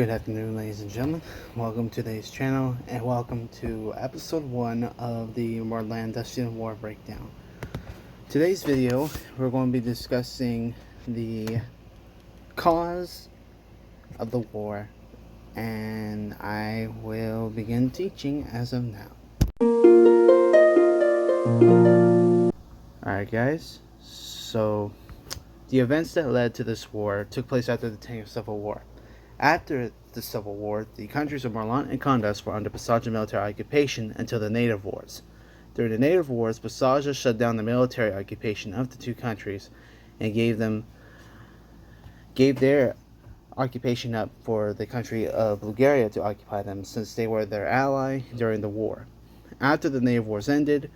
Good afternoon, ladies and gentlemen. Welcome to today's channel, and welcome to episode 1 of the Morlandustian War Breakdown. Today's video, we're going to be discussing the cause of the war, and I will begin teaching as of now. Alright guys, so the events that led to this war took place after the 10-year Civil War. After the Civil War, the countries of Morlant and Condas were under Basaja military occupation until the Native Wars. During the Native Wars, Basaja shut down the military occupation of the two countries and gave their occupation up for the country of Bulgaria to occupy them, since they were their ally during the war. After the Native Wars ended,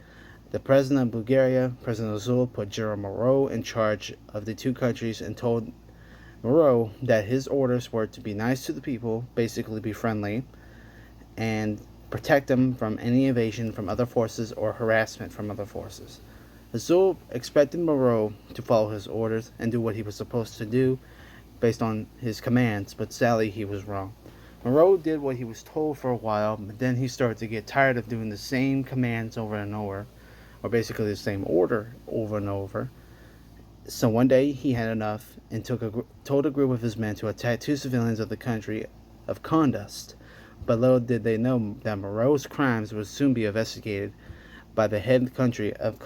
the president of Bulgaria, President Azul, put General Moreau in charge of the two countries and told Moreau that his orders were to be nice to the people, basically be friendly, and protect them from any invasion from other forces or harassment from other forces. Azul expected Moreau to follow his orders and do what he was supposed to do based on his commands, but sadly he was wrong. Moreau did what he was told for a while, but then he started to get tired of doing the same commands over and over, or basically the same order over and over. So one day he had enough and told a group of his men to attack two civilians of the country of Condust. But little did they know that Moreau's crimes would soon be investigated by the head country of the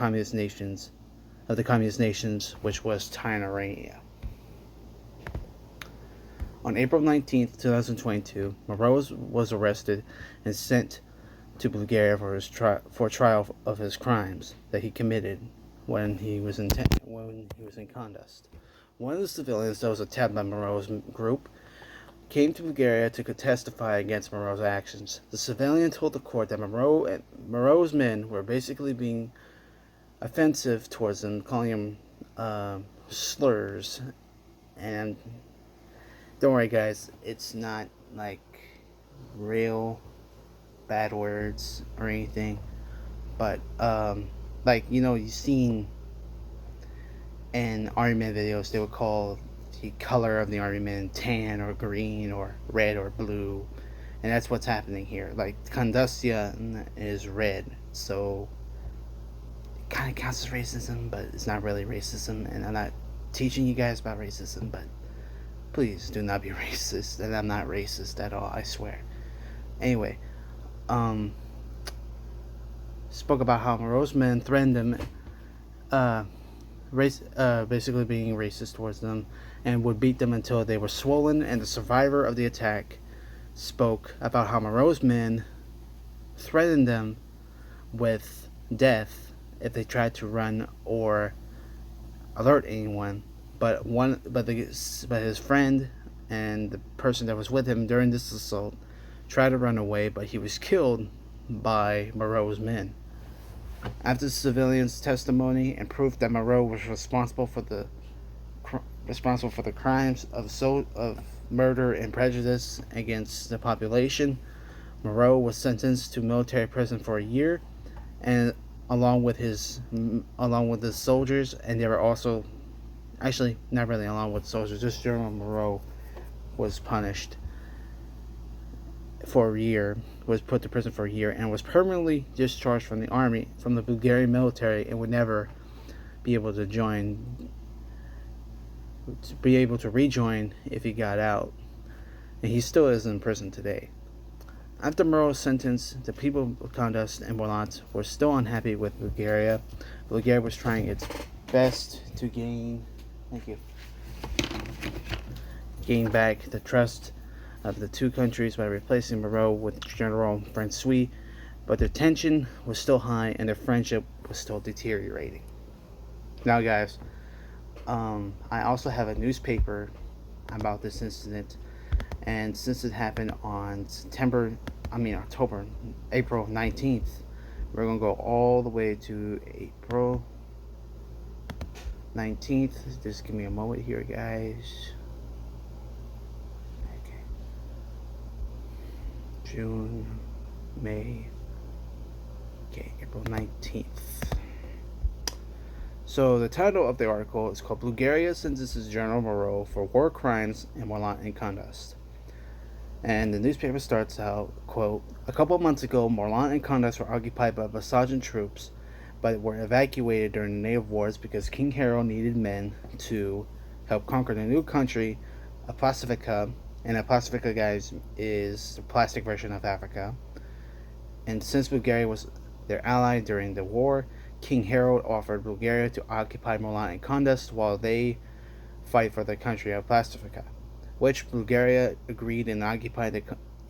communist nations, which was Tinarania. On April 19th, 2022, Moreau was arrested and sent to Bulgaria for trial of his crimes that he committed when he was in Condust. One of the civilians that was attacked by Moreau's group came to Bulgaria to testify against Moreau's actions. The civilian told the court that Moreau's men were basically being offensive towards him, calling him slurs. And don't worry guys, it's not like real bad words or anything, but you've seen in Army Man videos, they would call the color of the Army Man tan or green or red or blue, and that's what's happening here. Like, Condustian is red, so it kind of counts as racism, but it's not really racism, and I'm not teaching you guys about racism, but please do not be racist, and I'm not racist at all, I swear. Anyway, spoke about how Moreau's men threatened him, basically being racist towards them, and would beat them until they were swollen. And the survivor of the attack spoke about how Moreau's men threatened them with death if they tried to run or alert anyone. But his friend and the person that was with him during this assault tried to run away, but he was killed by Moreau's men. After the civilians' testimony and proof that Moreau was responsible for the crimes of murder and prejudice against the population, Moreau was sentenced to military prison for a year, and along with the soldiers, and they were also, actually not really along with soldiers, just General Moreau was punished for a year, was put to prison for a year, and was permanently discharged from the Bulgarian military, and would never be able to rejoin if he got out. And he still is in prison today. After Moreau's sentence, the people of Condust and Morlant were still unhappy with Bulgaria. Bulgaria was trying its best to gain back the trust of the two countries by replacing Moreau with General Francois, but their tension was still high and their friendship was still deteriorating. Now guys, I also have a newspaper about this incident, and since it happened on April 19th, we're going to go all the way to April 19th. Just give me a moment here guys. June, May, April 19th. So the title of the article is called Bulgaria sentences General Moreau for war crimes in Morlant and Condust. And the newspaper starts out, quote, "A couple of months ago, Morlan and Condas were occupied by Vasajan troops, but were evacuated during the native wars because King Harold needed men to help conquer the new country of Pacifica." And Pacifica, guys, is the plastic version of Africa. And since Bulgaria was their ally during the war, King Harold offered Bulgaria to occupy Morlan and Condas while they fight for the country of Pacifica, which Bulgaria agreed and occupied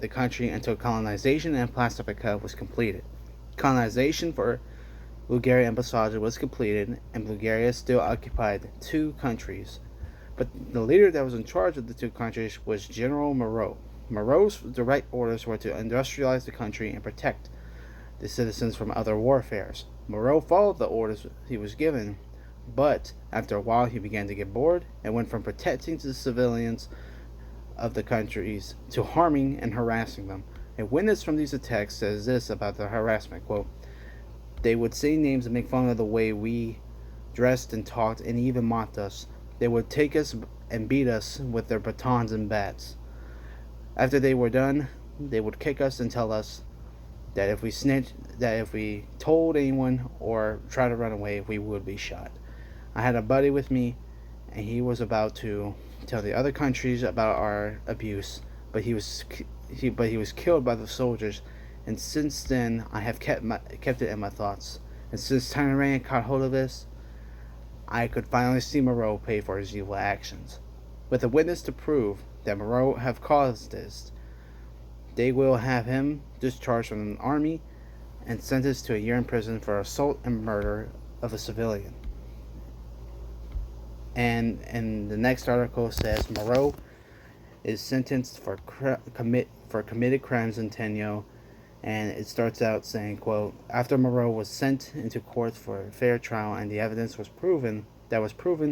the country until colonization in Pacifica was completed. Colonization for Bulgaria and Pasaja was completed, and Bulgaria still occupied two countries. But the leader that was in charge of the two countries was General Moreau. Moreau's direct orders were to industrialize the country and protect the citizens from other warfares. Moreau followed the orders he was given, but after a while he began to get bored and went from protecting the civilians of the countries to harming and harassing them. A witness from these attacks says this about the harassment, quote, "They would say names and make fun of the way we dressed and talked and even mocked us. They would take us and beat us with their batons and bats. After they were done, they would kick us and tell us that if we told anyone or tried to run away, we would be shot. I had a buddy with me, and he was about to tell the other countries about our abuse, but he was killed by the soldiers, and since then I have kept it in my thoughts. And since Tyrannia caught hold of this, I could finally see Moreau pay for his evil actions. With a witness to prove that Moreau have caused this, they will have him discharged from the army and sentenced to a year in prison for assault and murder of a civilian." And the next article says Moreau is sentenced for committed crimes in Tenyo, and it starts out saying, quote, "After Moreau was sent into court for a fair trial and the evidence was proven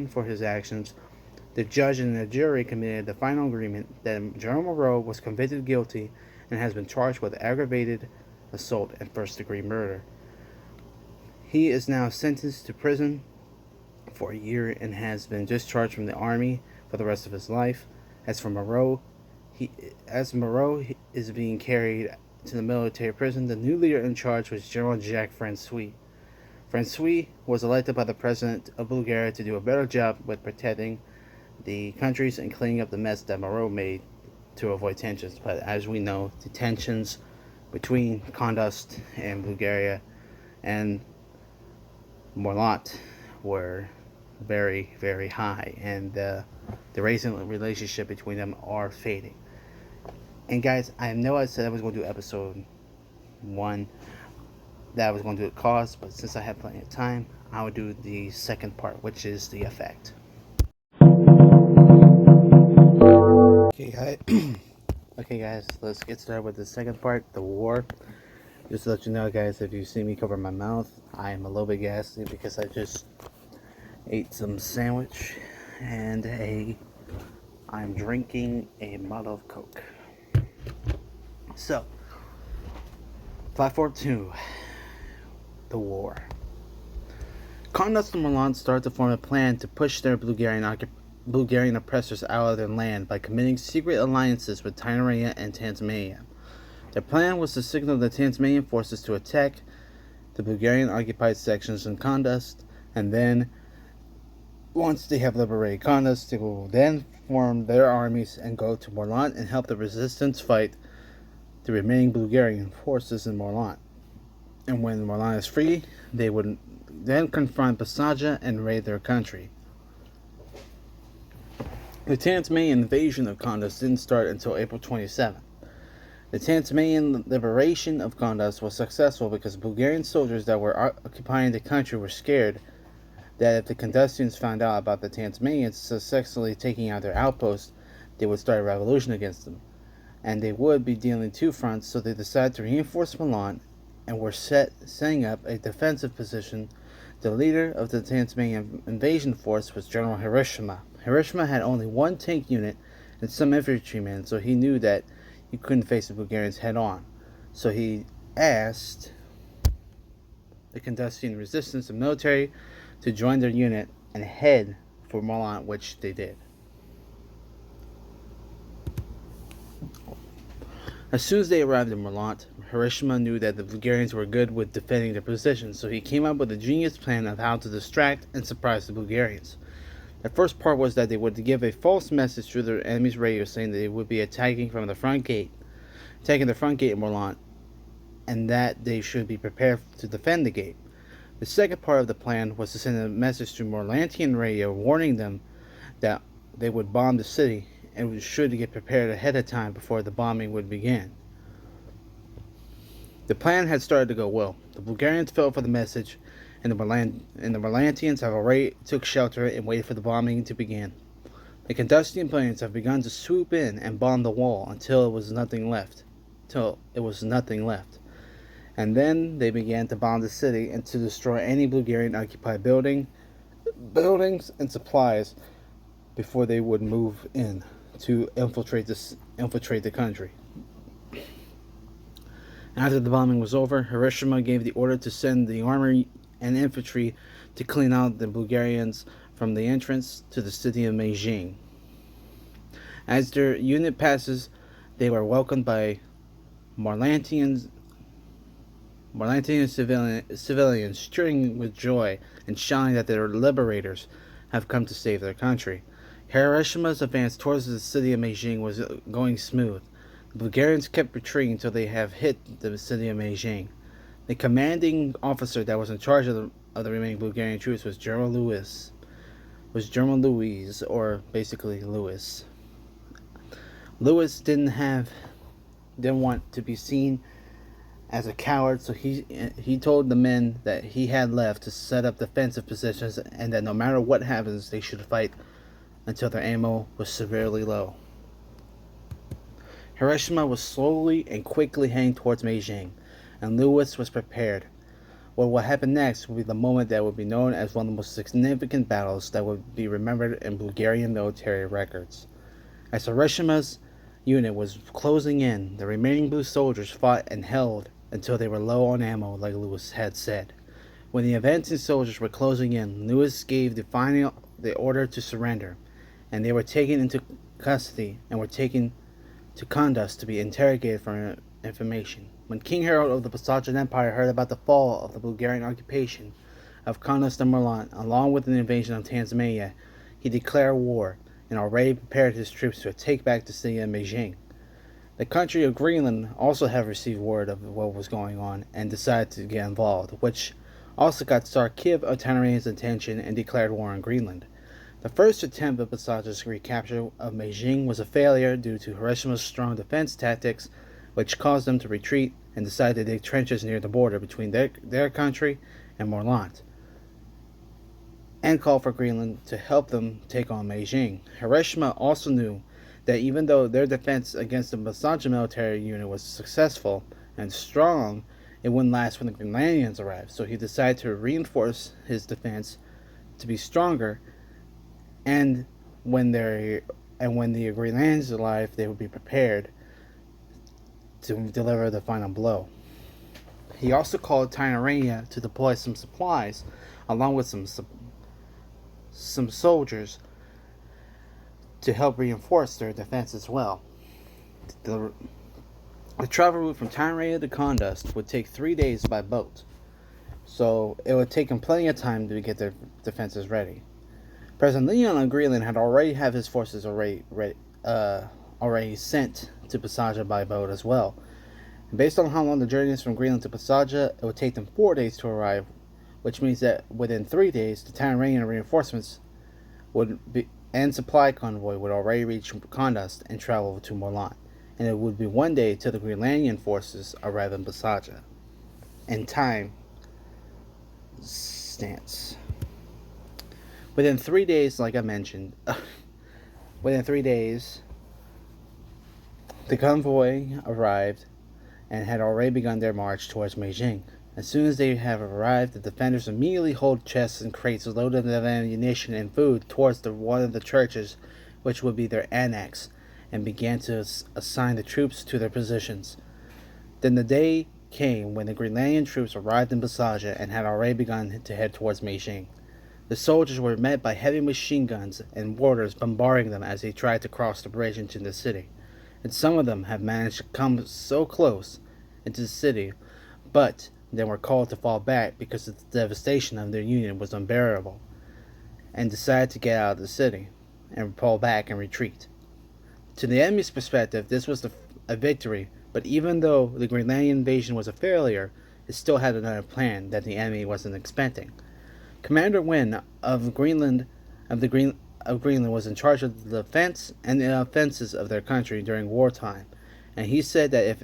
for his actions, the judge and the jury committed the final agreement that General Moreau was convicted guilty and has been charged with aggravated assault and first-degree murder. He is now sentenced to prison for a year and has been discharged from the army for the rest of his life. As Moreau is being carried to the military prison, the new leader in charge was General Jacques Francois. Francois was elected by the president of Bulgaria to do a better job with protecting the countries and cleaning up the mess that Moreau made to avoid tensions. But as we know, the tensions between Condas and Bulgaria and Morlat were very, very high, and the recent relationship between them are fading. And guys, I know I said I was going to do episode 1, that I was going to do the cause, but since I have plenty of time, I will do the second part, which is the effect. Okay guys, let's get started with the second part, the war. Just to let you know, guys, if you see me cover my mouth, I am a little bit gassy because I just ate some sandwich and I'm drinking a bottle of Coke. So, 542, the war. Condas and Morlan started to form a plan to push their Bulgarian oppressors out of their land by committing secret alliances with Tyrannia and Tasmania. Their plan was to signal the Tasmanian forces to attack the Bulgarian-occupied sections in Condas, and then, once they have liberated Condas, they will then form their armies and go to Morlan and help the resistance fight the remaining Bulgarian forces in Morlan. And when Morlan is free, they would then confront Pasaja and raid their country. The Tasmanian invasion of Condas didn't start until April 27. The Tasmanian liberation of Condas was successful because Bulgarian soldiers that were occupying the country were scared that if the Condastians found out about the Tasmanians successfully taking out their outposts, they would start a revolution against them, and they would be dealing two fronts, so they decided to reinforce Milan and were setting up a defensive position. The leader of the Tasmanian invasion force was General Hiroshima. Hiroshima had only one tank unit and some infantrymen, so he knew that he couldn't face the Bulgarians head on. So he asked the Condastian resistance and military to join their unit and head for Milan, which they did. As soon as they arrived in Morlant, Hiroshima knew that the Bulgarians were good with defending their position, so he came up with a genius plan of how to distract and surprise the Bulgarians. The first part was that they would give a false message through their enemy's radio saying that they would be attacking the front gate in Morlant, and that they should be prepared to defend the gate. The second part of the plan was to send a message through Morlantian radio warning them that they would bomb the city and should get prepared ahead of time before the bombing would begin. The plan had started to go well. The Bulgarians fell for the message, and the Morlantians have already took shelter and waited for the bombing to begin. The Condustian planes have begun to swoop in and bomb the wall until it was nothing left. And then they began to bomb the city and to destroy any Bulgarian-occupied buildings and supplies before they would move in to infiltrate the country. After the bombing was over, Hiroshima gave the order to send the army and infantry to clean out the Bulgarians from the entrance to the city of Beijing. As their unit passes, they were welcomed by Morlantian civilians cheering with joy and shouting that their liberators have come to save their country. Hiroshima's advance towards the city of Beijing was going smooth. The Bulgarians kept retreating until they have hit the city of Beijing. The commanding officer that was in charge of the remaining Bulgarian troops was General Louis, or basically Louis. Louis didn't want to be seen as a coward, so he told the men that he had left to set up defensive positions and that no matter what happens, they should fight until their ammo was severely low. Hiroshima was slowly and quickly heading towards Beijing, and Louis was prepared. What would happen next would be the moment that would be known as one of the most significant battles that would be remembered in Bulgarian military records. As Hiroshima's unit was closing in, the remaining blue soldiers fought and held until they were low on ammo, like Louis had said. When the advancing soldiers were closing in, Louis gave the order to surrender, and they were taken into custody and were taken to Kunduz to be interrogated for information. When King Harold of the Pasajan Empire heard about the fall of the Bulgarian occupation of Kunduz and Morlant, along with an invasion of Tasmania, he declared war and already prepared his troops to take back the city of Beijing. The country of Greenland also had received word of what was going on and decided to get involved, which also got Tsar Kiev of Tanarina's attention and declared war on Greenland. The first attempt of Pasaja's recapture of Beijing was a failure due to Hiroshima's strong defense tactics, which caused them to retreat and decide to dig trenches near the border between their country and Morlant, and call for Greenland to help them take on Beijing. Hiroshima also knew that even though their defense against the Pasaja military unit was successful and strong, it wouldn't last when the Greenlandians arrived, so he decided to reinforce his defense to be stronger, and when the Greenlandians arrived, they would be prepared to deliver the final blow. He also called Tanarina to deploy some supplies, along with some soldiers, to help reinforce their defense as well. The travel route from Tanarina to Kunduz would take 3 days by boat, so it would take them plenty of time to get their defenses ready. President Leon of Greenland had already had his forces already sent to Pasaja by boat as well. And based on how long the journey is from Greenland to Pasaja, it would take them 4 days to arrive, which means that within 3 days, the Tanarinian reinforcements and supply convoy would already reach Kunduz and travel to Morlant, and it would be 1 day till the Greenlandian forces arrive in Pasaja. And time stance. Within 3 days, like I mentioned, the convoy arrived and had already begun their march towards Beijing. As soon as they have arrived, the defenders immediately hold chests and crates loaded with ammunition and food towards one of the churches, which would be their annex, and began to assign the troops to their positions. Then the day came when the Greenlandian troops arrived in Pasaja and had already begun to head towards Beijing. The soldiers were met by heavy machine guns and warders bombarding them as they tried to cross the bridge into the city. and some of them have managed to come so close into the city, but then were called to fall back because the devastation of their union was unbearable, and decided to get out of the city and pull back and retreat. To the enemy's perspective, this was a victory, but even though the Greenlandic invasion was a failure, it still had another plan that the enemy wasn't expecting. Commander Wynne of Greenland was in charge of the defense and the offenses of their country during wartime, and he said that if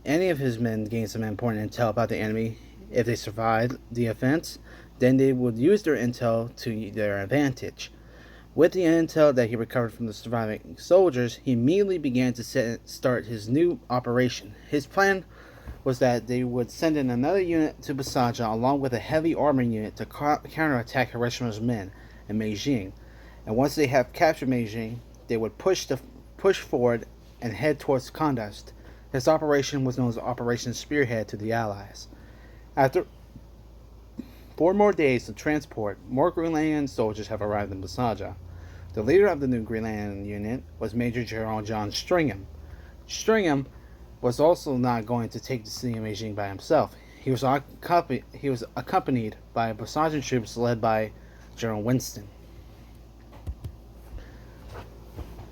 any of his men gained some important intel about the enemy, if they survived the offense, then they would use their intel to their advantage. With the intel that he recovered from the surviving soldiers, he immediately began to start his new operation. His plan was that they would send in another unit to Basaja along with a heavy armor unit to counterattack Hiroshima's men in Meijing. And once they have captured Meijing, they would push forward and head towards Kandast. This operation was known as Operation Spearhead to the Allies. After 4 more days of transport, more Greenlandic soldiers have arrived in Basaja. The leader of the new Greenlandic unit was Major General John Stringham. Stringham was also not going to take the city of Beijing by himself. He was accompanied by Basajan troops led by General Winston.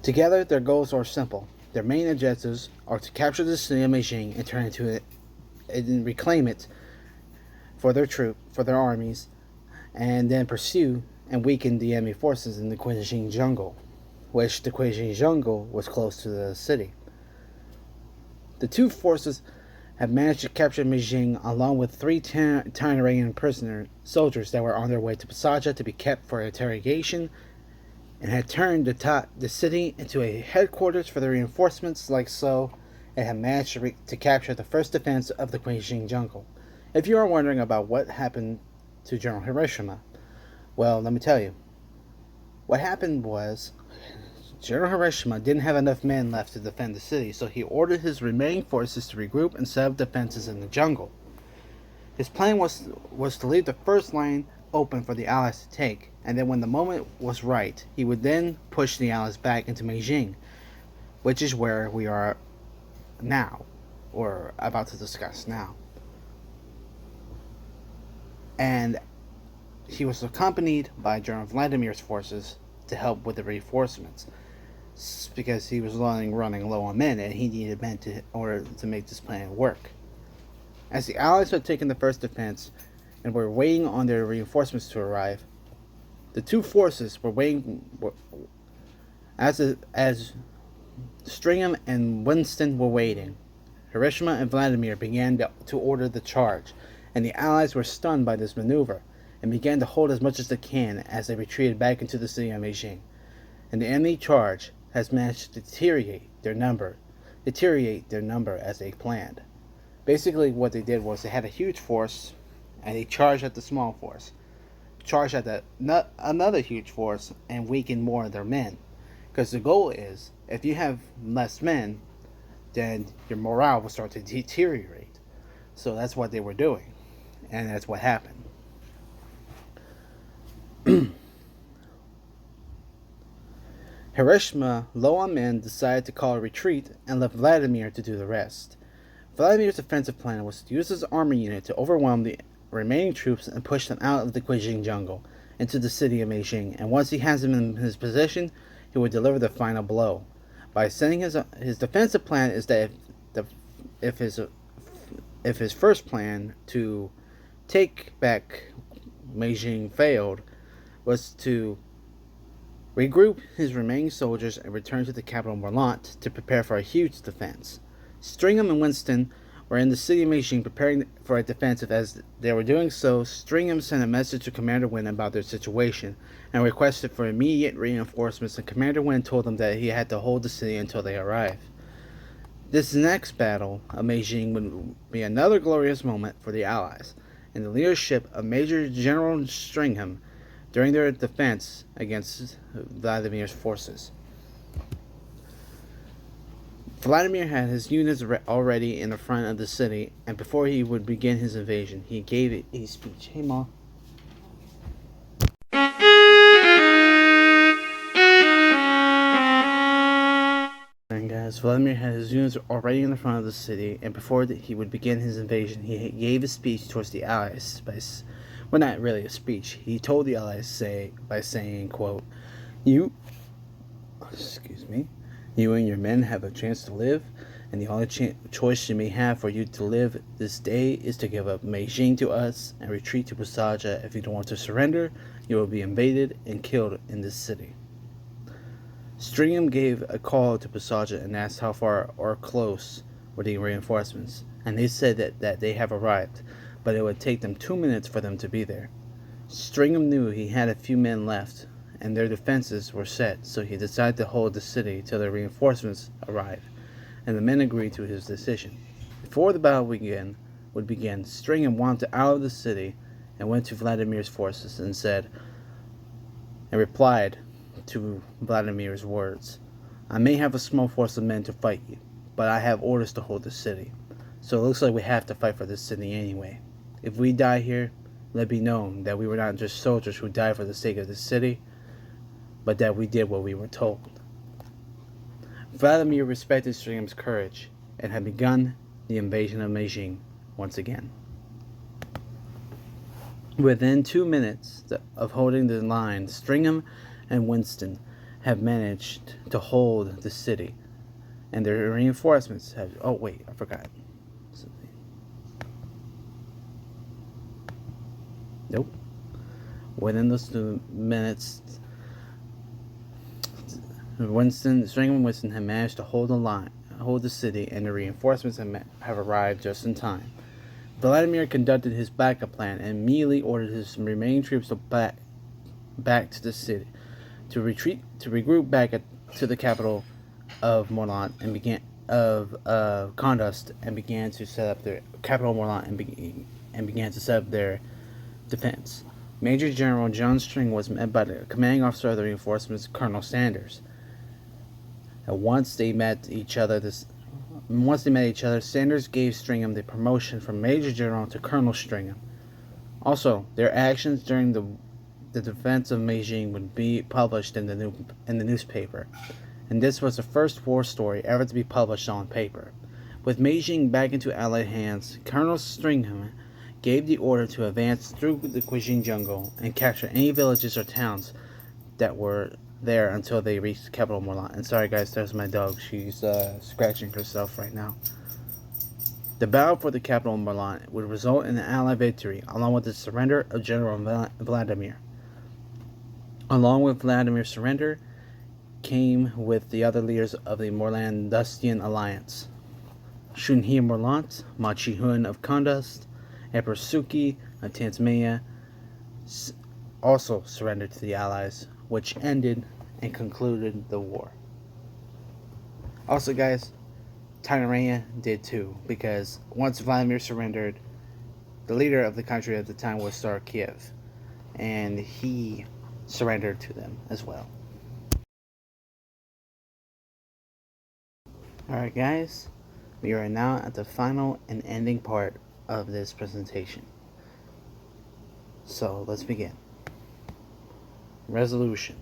Together, their goals are simple. Their main objectives are to capture the city of Beijing and turn into it and reclaim it for their armies, and then pursue and weaken the enemy forces in the Qingjing jungle, which the Qingjing jungle was close to the city. The two forces have managed to capture Beijing along with 3 Tanzanian prisoner soldiers that were on their way to Basaja to be kept for interrogation, and had turned the city into a headquarters for the reinforcements like so, and had managed to capture the first defense of the Qingjing jungle. If you are wondering about what happened to General Hiroshima, well, let me tell you. What happened was General Hiroshima didn't have enough men left to defend the city, so he ordered his remaining forces to regroup and set up defenses in the jungle. His plan was to leave the first line open for the Allies to take, and then when the moment was right, he would then push the Allies back into Beijing, which is where we are now, or about to discuss now. And he was accompanied by General Vladimir's forces to help with the reinforcements, because he was running low on men and he needed men in order to make this plan work. As the Allies had taken the first defense and were waiting on their reinforcements to arrive, the two forces were waiting as Stringham and Winston were waiting. Hiroshima and Vladimir began to order the charge, and the Allies were stunned by this maneuver and began to hold as much as they can as they retreated back into the city of Beijing. And the enemy charge has managed to deteriorate their number as they planned. Basically, what they did was they had a huge force, and they charged at the small force, charged at another huge force, and weakened more of their men. Because the goal is, if you have less men, then your morale will start to deteriorate. So that's what they were doing, and that's what happened. Hiroshima, low on men, decided to call a retreat and left Vladimir to do the rest. Vladimir's offensive plan was to use his army unit to overwhelm the remaining troops and push them out of the Qingjing jungle into the city of Beijing, and once he has them in his position, he would deliver the final blow. By sending his defensive plan is that if his first plan to take back Beijing failed, was to regroup his remaining soldiers and return to the capital Morlant to prepare for a huge defense. Stringham and Winston were in the city of Beijing preparing for a defensive. As they were doing so, Stringham sent a message to Commander Wynne about their situation and requested for immediate reinforcements, and Commander Wynne told them that he had to hold the city until they arrived. This next battle of Beijing would be another glorious moment for the Allies, in the leadership of Major General Stringham during their defense against Vladimir's forces. Vladimir had his units already in the front of the city, and before he would begin his invasion, he gave a speech. Hey, Ma. Guys, as Vladimir had his units already in the front of the city, and before he would begin his invasion, he gave a speech towards the Allies. Well, not really a speech. He told the Allies by saying, quote, "You, excuse me, you and your men have a chance to live, and the only choice you may have for you to live this day is to give up Beijing to us and retreat to Busaja. If you don't want to surrender, you will be invaded and killed in this city." Stringham gave a call to Busaja and asked how far or close were the reinforcements, and they said that they have arrived, but it would take them 2 minutes for them to be there. Stringham knew he had a few men left, and their defenses were set, so he decided to hold the city till the reinforcements arrived, and the men agreed to his decision. Before the battle would begin, Stringham wanted out of the city and went to Vladimir's forces and replied to Vladimir's words, "I may have a small force of men to fight you, but I have orders to hold the city, so it looks like we have to fight for this city anyway. If we die here, let it be known that we were not just soldiers who died for the sake of the city, but that we did what we were told." Vladimir respected Stringham's courage and had begun the invasion of Beijing once again. Within 2 minutes of holding the line, Stringham and Winston have managed to hold the city, and their reinforcements have... Oh, wait, I forgot. Nope. Within those 2 minutes, Stringham and Winston have managed to hold the city, and the reinforcements have arrived just in time. Vladimir conducted his backup plan and immediately ordered his remaining troops back to the city, to regroup back to the capital of Morlant and Condust, and began to set up their capital Morlant and began to set up their defense. Major General John String was met by the commanding officer of the reinforcements, Colonel Sanders. And once they met each other, Sanders gave Stringham the promotion from Major General to Colonel Stringham. Also, their actions during the defense of Beijing would be published in the newspaper, and this was the first war story ever to be published on paper. With Beijing back into Allied hands, Colonel Stringham gave the order to advance through the Guijing jungle and capture any villages or towns that were there until they reached the capital Morlant. And sorry guys, there's my dog. She's scratching herself right now. The battle for the capital Morlant would result in an Allied victory, along with the surrender of General Vladimir. Along with Vladimir's surrender came with the other leaders of the Morlandustian alliance. Shunhe Morlant, Ma Chi-hun of Condust, Emperor Suki of Tasmania also surrendered to the Allies, which ended and concluded the war. Also guys, Tainaraya did too, because once Vladimir surrendered, the leader of the country at the time was Tsar Kiev, and he surrendered to them as well. Alright guys, we are now at the final and ending part of this presentation. So let's begin. Resolution.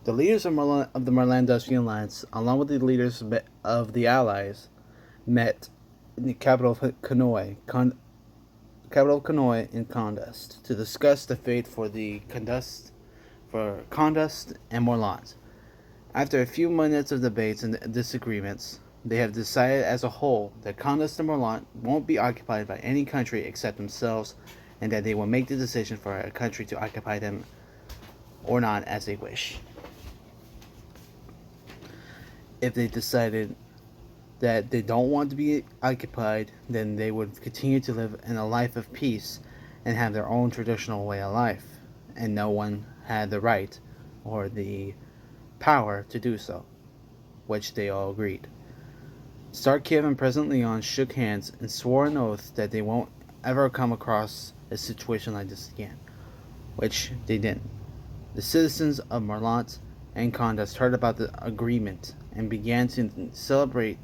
The leaders of the Morlandustian alliance, along with the leaders of the Allies, met in the capital of Hanoi in Condust to discuss the fate for Condust and Morlant. After a few minutes of debates and disagreements, they have decided as a whole that Condust and Morlant won't be occupied by any country except themselves, and that they will make the decision for a country to occupy them or not as they wish. If they decided that they don't want to be occupied, then they would continue to live in a life of peace and have their own traditional way of life, and no one had the right or the power to do so, which they all agreed. Tsar Kiev and President Leon shook hands and swore an oath that they won't ever come across a situation like this again, which they didn't. The citizens of Morlant and Condust heard about the agreement and began to celebrate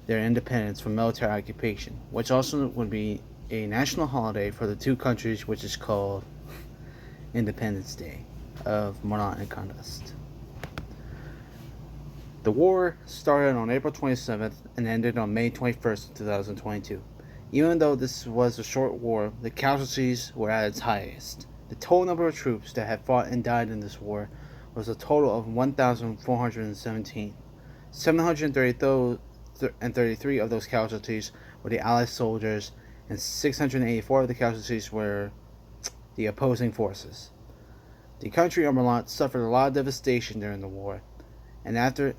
their independence from military occupation, which also would be a national holiday for the two countries, which is called Independence Day of Morlant and Condust. The war started on April 27th and ended on May 21st, 2022. Even though this was a short war, the casualties were at its highest. The total number of troops that had fought and died in this war was a total of 1,417. 733 of those casualties were the Allied soldiers, and 684 of the casualties were the opposing forces. The country of Morlant suffered a lot of devastation during the war, and after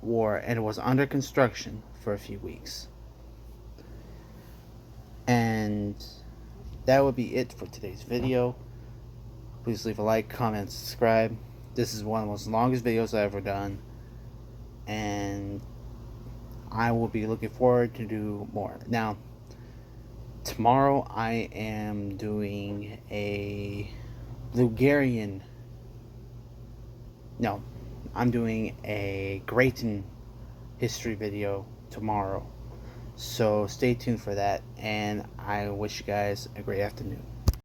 war, and was under construction for a few weeks. And that would be it for today's video. Please leave a like, comment, subscribe. This is one of the most longest videos I've ever done, and I will be looking forward to do more. Now, tomorrow I am doing a Bulgarian. No, I'm doing a Grayton history video tomorrow. So stay tuned for that, and I wish you guys a great afternoon.